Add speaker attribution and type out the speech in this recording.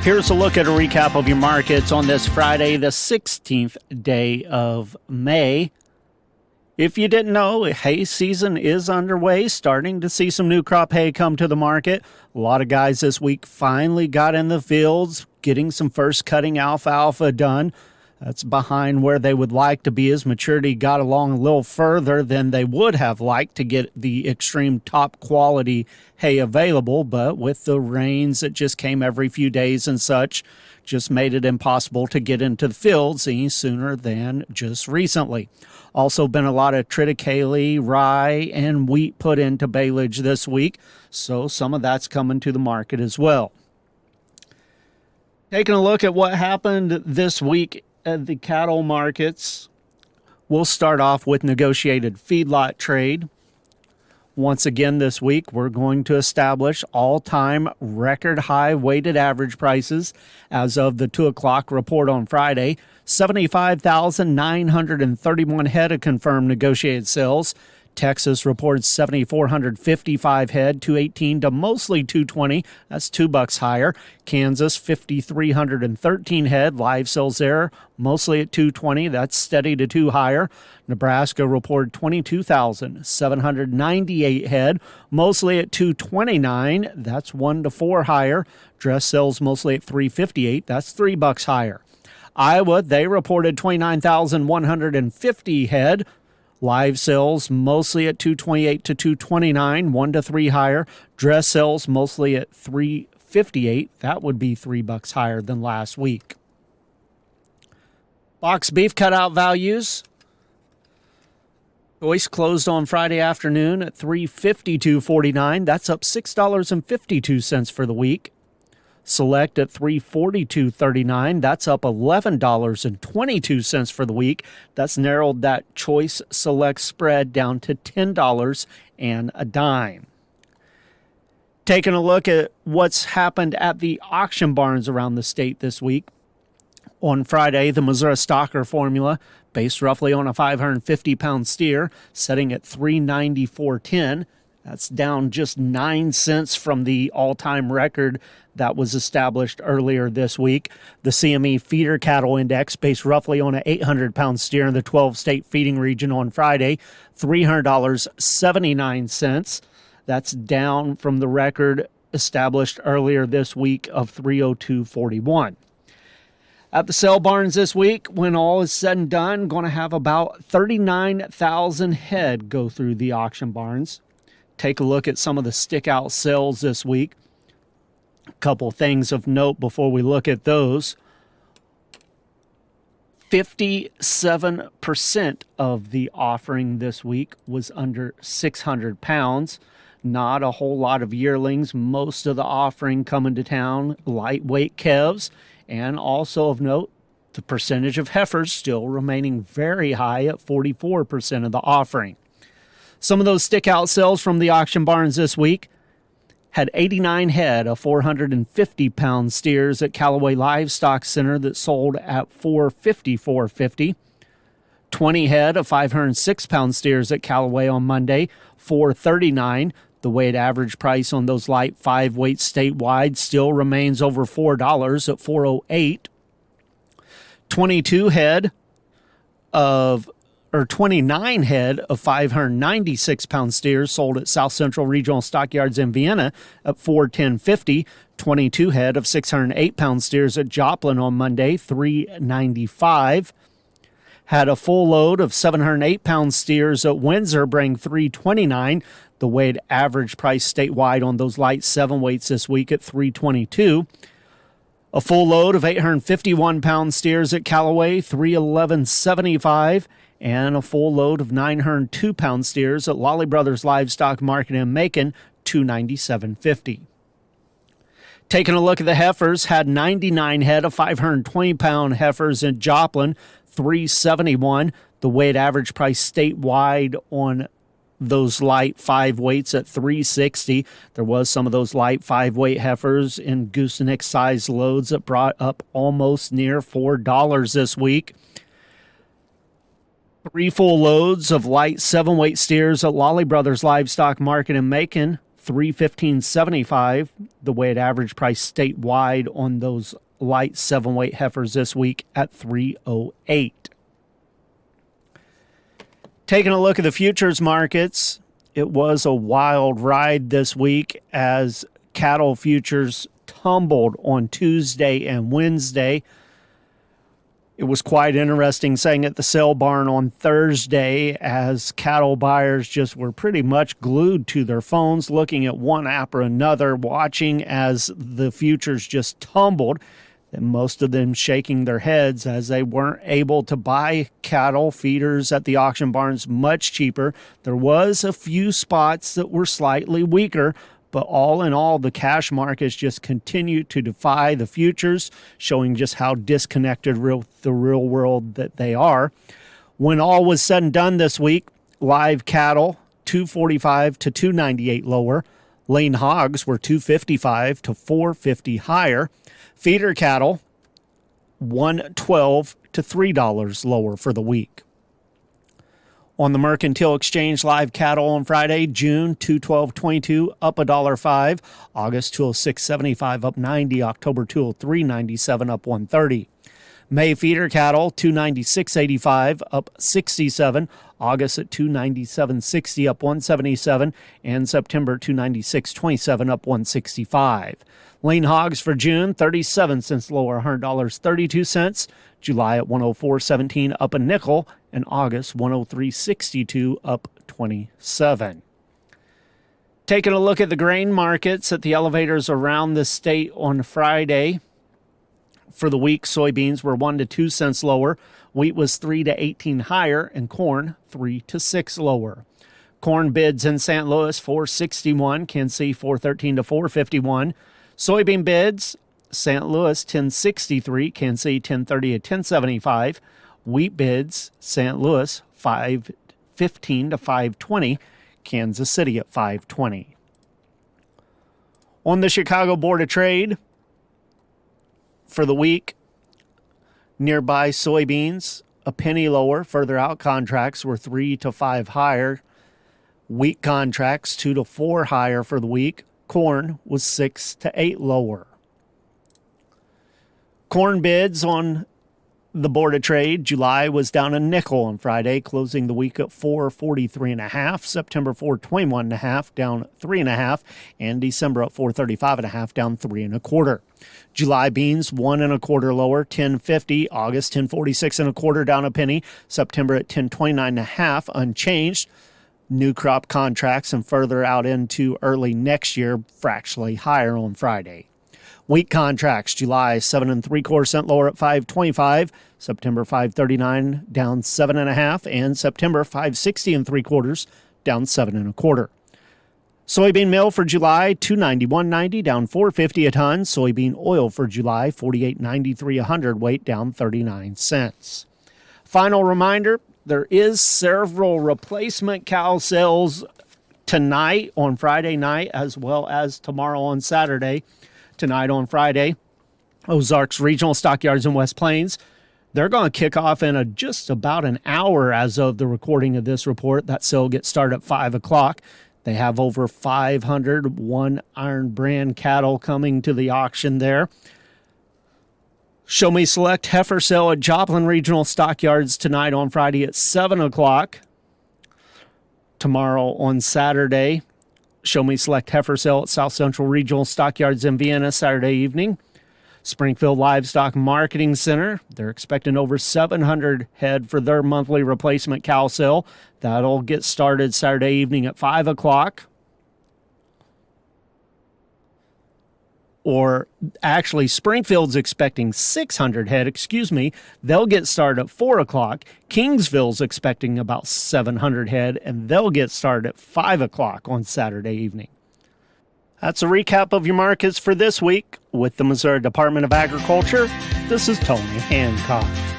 Speaker 1: Here's a look at a recap of your markets on this Friday, the 16th day of May. If you didn't know, hay season is underway, starting to see some new crop hay come to the market. A lot of guys this week finally got in the fields, getting some first cutting alfalfa done. That's behind where they would like to be as maturity got along a little further than they would have liked to get the extreme top quality hay available. But with the rains that just came every few days and such, just made it impossible to get into the fields any sooner than just recently. Also been a lot of triticale, rye, and wheat put into baleage this week, so some of that's coming to the market as well. Taking a look at what happened this week at the cattle markets, we'll start off with negotiated feedlot trade. Once again this week, we're going to establish all-time record high weighted average prices as of the 2 o'clock report on Friday. 75,931 head of confirmed negotiated sales. Texas reported 7,455 head, 218 to mostly 220. That's $2 higher. Kansas, 5,313 head, live sales there, mostly at 220. That's steady to 2 higher. Nebraska reported 22,798 head, mostly at 229. That's 1 to 4 higher. Dress sales mostly at 358. That's $3 higher. Iowa, they reported 29,150 head. Live sales mostly at 228 to 229, 1 to 3 higher. Dress sales mostly at 358. That would be $3 higher than last week. Box beef cutout values. Choice closed on Friday afternoon at $352.49. That's up $6.52 for the week. Select at $342.39. That's up $11.22 for the week. That's narrowed that choice select spread down to $10 and a dime. Taking a look at what's happened at the auction barns around the state this week. On Friday, the Missouri Stocker formula, based roughly on a 550-pound steer, setting at $394.10. That's down just 9 cents from the all-time record that was established earlier this week. The CME Feeder Cattle Index, based roughly on an 800-pound steer in the 12-state feeding region on Friday, $300.79. That's down from the record established earlier this week of $302.41. At the sale barns this week, when all is said and done, going to have about 39,000 head go through the auction barns. Take a look at some of the stick-out sales this week. A couple things of note before we look at those. 57% of the offering this week was under 600 pounds. Not a whole lot of yearlings. Most of the offering coming to town, lightweight calves. And also of note, the percentage of heifers still remaining very high at 44% of the offering. Some of those stick-out sales from the auction barns this week had 89 head of 450-pound steers at Callaway Livestock Center that sold at $454.50. 20 head of 506-pound steers at Callaway on Monday, $439. The weighted average price on those light 5-weight statewide still remains over $4 at $408. 29 head of 596-pound steers sold at South Central Regional Stockyards in Vienna at $410.50. 22 head of 608-pound steers at Joplin on Monday, $395. Had a full load of 708-pound steers at Windsor, bring $329. The weighted average price statewide on those light 7-weights this week at $322. A full load of 851-pound steers at Callaway, $311.75. And a full load of 902-pound steers at Lolly Brothers Livestock Market in Macon, $297.50. Taking a look at the heifers, had 99 head of 520-pound heifers in Joplin, $371. The weighted average price statewide on those light 5-weights at $360. There was some of those light 5-weight heifers in gooseneck size loads that brought up almost near $4 this week. 3 full loads of light 7-weight steers at Lolly Brothers Livestock Market in Macon, $315.75, the weighted average price statewide on those light 7-weight heifers this week at $308. Taking a look at the futures markets, it was a wild ride this week as cattle futures tumbled on Tuesday and Wednesday. It was quite interesting sitting at the sale barn on Thursday as cattle buyers just were pretty much glued to their phones, looking at one app or another, watching as the futures just tumbled, and most of them shaking their heads as they weren't able to buy cattle feeders at the auction barns much cheaper. There was a few spots that were slightly weaker, but all in all, the cash markets just continue to defy the futures, showing just how disconnected the real world that they are. When all was said and done this week, live cattle, $245 to $298 lower. Lean hogs were $255 to $450 higher. Feeder cattle, $112 to $3 lower for the week. On the Mercantile Exchange, live cattle on Friday, June $212.22 up $1.05, August $206.75 up 90, October $203.97 up 130. May feeder cattle $296.85 up 67, August at $297.60 up 177, and September $296.27 up 165. Lean hogs for June 37 cents lower, $100.32. July at 104.17 up a nickel, and August 103.62 up 27. Taking a look at the grain markets at the elevators around the state on Friday. For the week, soybeans were 1 to 2 cents lower, wheat was 3 to 18 higher, and corn 3 to 6 lower. Corn bids in St. Louis 461, Kansas City 413 to 451. Soybean bids, St. Louis 1063, Kansas City 1030 to 1075. Wheat bids, St. Louis 515 to 520, Kansas City at 520. On the Chicago Board of Trade, for the week, nearby soybeans, a penny lower. Further out contracts were 3 to 5 higher. Wheat contracts 2 to 4 higher for the week. Corn was 6 to 8 lower. Corn bids on the Board of Trade, July was down a nickel on Friday, closing the week at 443.5. September 421.5, down 3.5, and December at 435.5, down 3 1/4. July beans 1 1/4 lower, 10.50. August 10.46 1/4, down a penny. September at 10.29.5, unchanged. New crop contracts and further out into early next year, fractionally higher on Friday. Wheat contracts, July 7 3/4 cent lower at 5.25, September 5.39 down 7.5, and September 5.60 3/4 down 7 1/4. Soybean meal for July 291.90 down 4.50 a ton. Soybean oil for July 48.93 a hundredweight down 39 cents. Final reminder: there is several replacement cow sales tonight on Friday night as well as tomorrow on Saturday. Tonight on Friday, Ozarks Regional Stockyards in West Plains. They're going to kick off in just about an hour as of the recording of this report. That sale gets started at 5 o'clock. They have over 500 one iron brand cattle coming to the auction there. Show Me Select heifer sale at Joplin Regional Stockyards tonight on Friday at 7 o'clock. Tomorrow on Saturday, Show Me Select heifer sale at South Central Regional Stockyards in Vienna Saturday evening. Springfield Livestock Marketing Center, they're expecting over 700 head for their monthly replacement cow sale. That'll get started Saturday evening at 5 o'clock. Or actually, Springfield's expecting 600 head, They'll get started at 4 o'clock. Kingsville's expecting about 700 head, and they'll get started at 5 o'clock on Saturday evening. That's a recap of your markets for this week. With the Missouri Department of Agriculture, this is Tony Hancock.